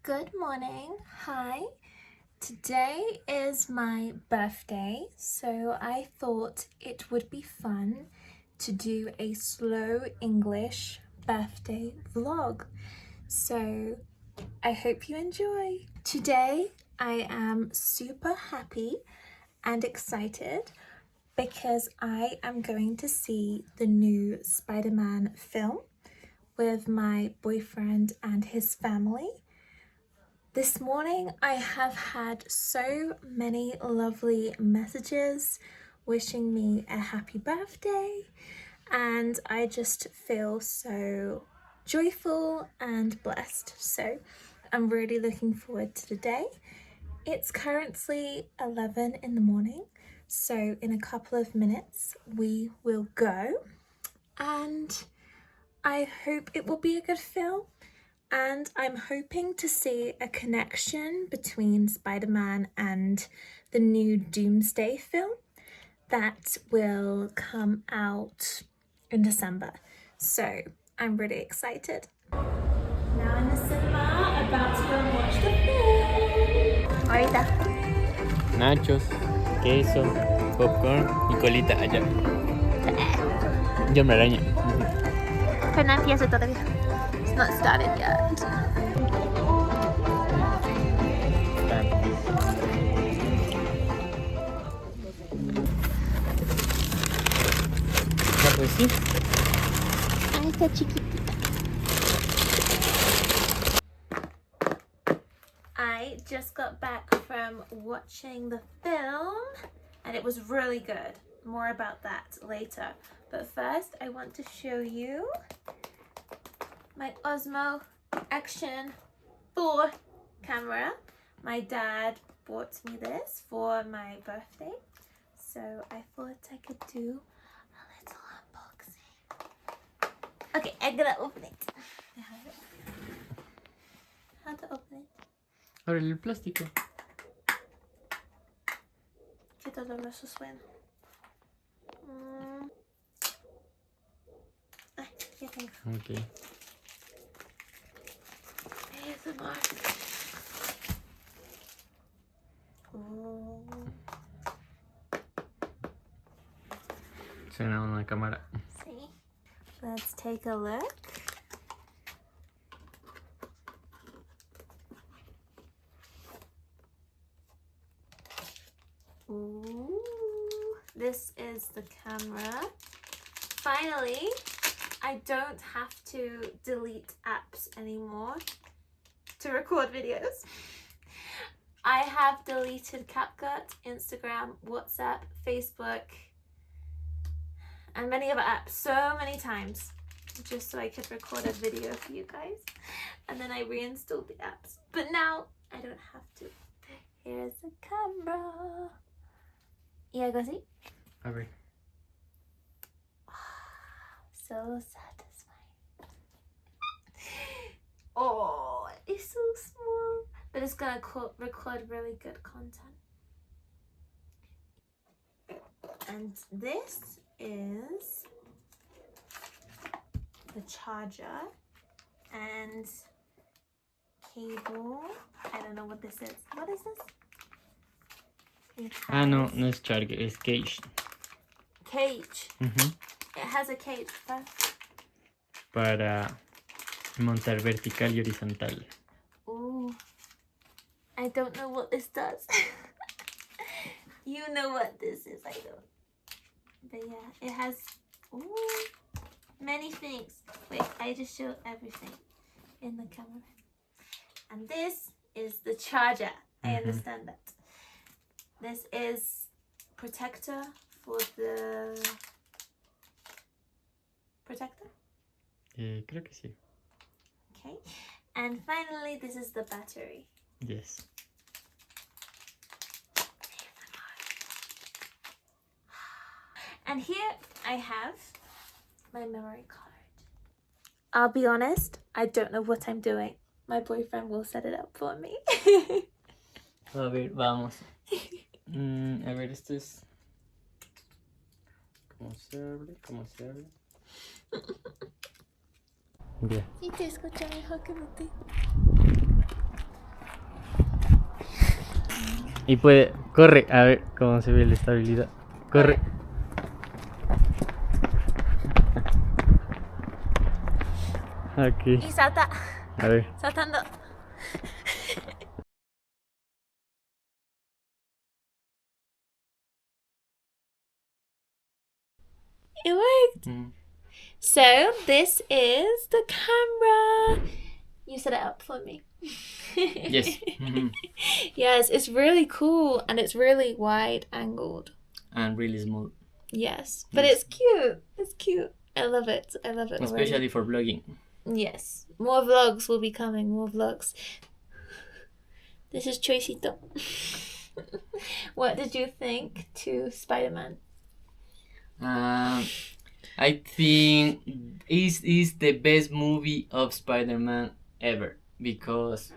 Good morning. Hi. Today is my birthday, so I thought it would be fun to do a slow English birthday vlog. So I hope you enjoy. Today I am super happy and excited because I am going to see the new Spider-Man film with my boyfriend and his family. This morning I have had so many lovely messages wishing me a happy birthday, and I just feel so joyful and blessed. So I'm really looking forward to the day. It's currently 11 in the morning, so in a couple of minutes we will go, and I hope it will be a good film. And I'm hoping to see a connection between Spider-Man and the new Doomsday film that will come out in December. So I'm really excited. Now in the cinema, about to go and watch the film. Ahorita. Nachos, queso, popcorn y colita allá. Yo me araña. Pero no empieza todavía. It's not started yet. Ya pues sí. Ahí está chiquitita. I just got back from watching the film and it was really good. More about that later. But first I want to show you my Osmo Action 4 camera. My dad bought me this for my birthday, so I thought I could do a little unboxing. Okay, I'm gonna open it. How to open it? Abre el plástico. ¿Qué tal eso suena? Ay, ya tengo. Ok. ASMR. Oh. Suena una cámara. See? Let's take a look. Ooh, this is the camera. Finally, I don't have to delete apps anymore to record videos. I have deleted CapCut, Instagram, WhatsApp, Facebook, and many other apps so many times just so I could record a video for you guys, and then I reinstalled the apps, but now I don't have to. Here's the camera. Y algo así. A ver. So satisfying. Oh, it's so small, but it's gonna record really good content. And this is the charger and cable. I don't know what this is. What is this? Ah, no, no es charger, es cage. Cage. It has a cage. Para montar vertical y horizontal. Ooh. I don't know what this does. You know what this is, I don't. But yeah, it has many things. Wait, I just showed everything in the camera. And this is the charger. I understand that. This is protector for the protector. Creo que sí. Okay. And finally, this is the battery. Yes. And here I have my memory card. I'll be honest, I don't know what I'm doing. My boyfriend will set it up for me. A ver, vamos. A ver, esto es... ¿Cómo se abre? ¿Cómo se abre? Bien. Sí, te escucho mejor que no te. Y puede, corre, a ver cómo se ve la estabilidad. Corre. Ok, Y salta. a ver. Saltando. It worked. So this is the camera. You set it up for me. Yes. Yes, it's really cool and it's really wide angled. And really small. Yes, but Yes. it's cute. It's cute. I love it. I love it. Especially already. for vlogging. Yes, more vlogs will be coming. More vlogs. This is Choicito. What did you think to Spider-Man? I think is the best movie of Spider-Man ever because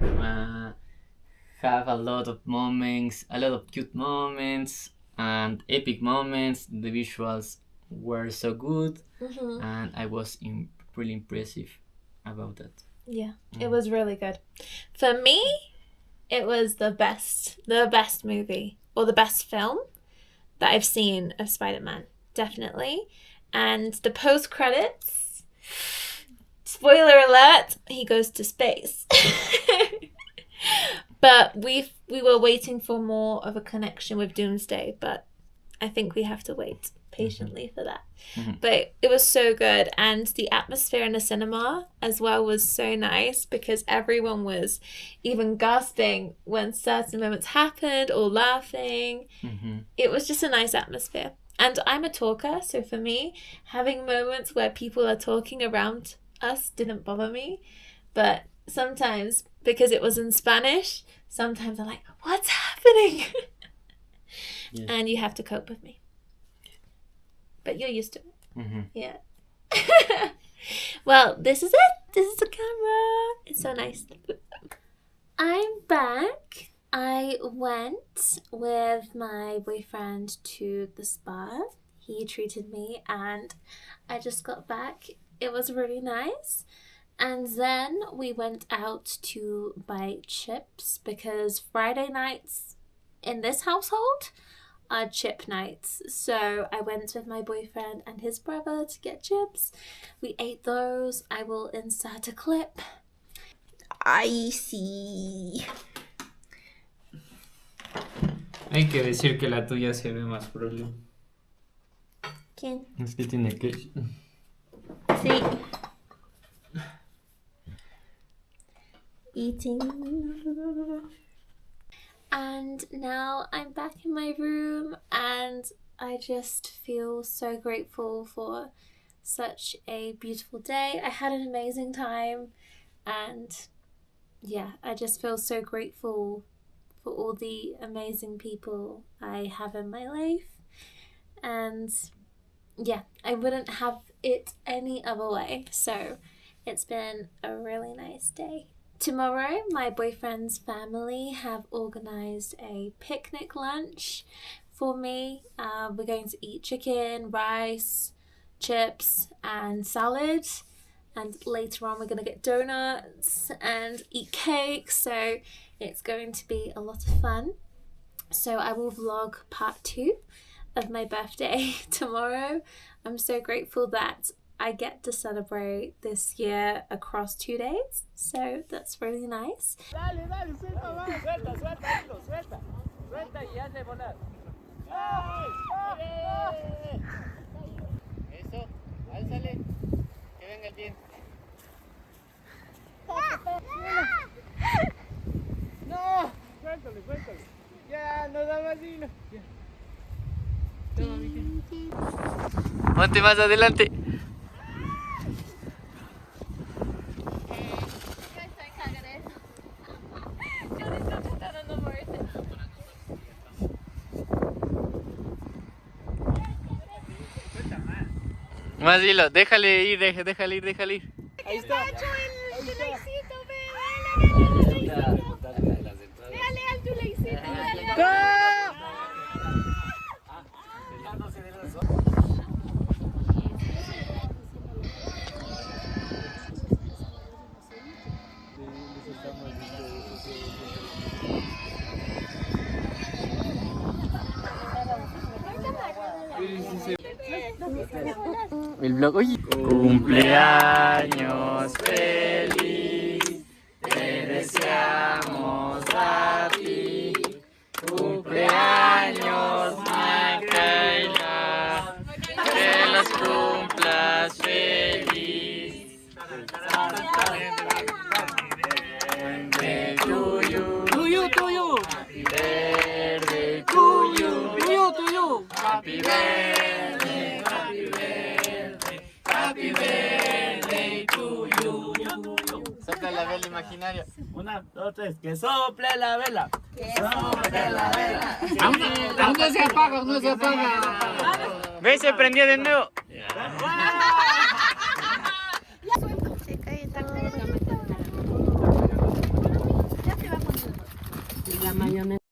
have a lot of moments, a lot of cute moments and epic moments. The visuals were so good, and I was really impressive about that. Yeah, it was really good. For me, it was the best movie or the best film that I've seen of Spider-Man, definitely. And the post credits, spoiler alert, he goes to space. But we were waiting for more of a connection with Doomsday, but I think we have to wait patiently for that. But it was so good, and the atmosphere in the cinema as well was so nice because everyone was even gasping when certain moments happened or laughing. It was just a nice atmosphere. And I'm a talker, so for me, having moments where people are talking around us didn't bother me. But sometimes, because it was in Spanish, sometimes I'm like, what's happening? Yes. And you have to cope with me. But you're used to it. Yeah. Well, this is it. This is the camera. It's so nice. I'm back. I went with my boyfriend to the spa. He treated me and I just got back. It was really nice. And then we went out to buy chips because Friday nights in this household are chip nights. So I went with my boyfriend and his brother to get chips. We ate those. I will insert a clip. I see. Hay que decir que la tuya se ve más problema. ¿Quién? Es que tiene que... Sí. Eating. And now I'm back in my room and I just feel so grateful for such a beautiful day. I had an amazing time and yeah, I just feel so grateful for all the amazing people I have in my life. And yeah, I wouldn't have it any other way. So it's been a really nice day. Tomorrow, my boyfriend's family have organised a picnic lunch for me. We're going to eat chicken, rice, chips and salad. And later on, we're going to get donuts and eat cake. So it's going to be a lot of fun. So I will vlog part 2 of my birthday tomorrow. I'm so grateful that I get to celebrate this year across 2 days. So that's really nice. Dale, suelta más. Suelta, suelta. Suelta y haz de volar. Eso, álzale. Que venga el viento. No, suéltale. Ya, no da más vino. Toma, Miki. Ponte más adelante. Más hilo, déjale ir. Ahí está. Dale al tulecito. El blog, oye. Cumpleaños feliz, te deseamos a ti. Cumpleaños, Makayla, que los cumplas feliz. Birthday to you. To you. Happy birthday to you. To you. Happy birthday, happy birthday, happy birthday to you. Saca la vela imaginaria. 1, 2, 3, que sople la vela. Que sople la vela. Aún no se apaga, Ve, se prendió de nuevo. Se cae todo. Ya se va poniendo. La mayonesa.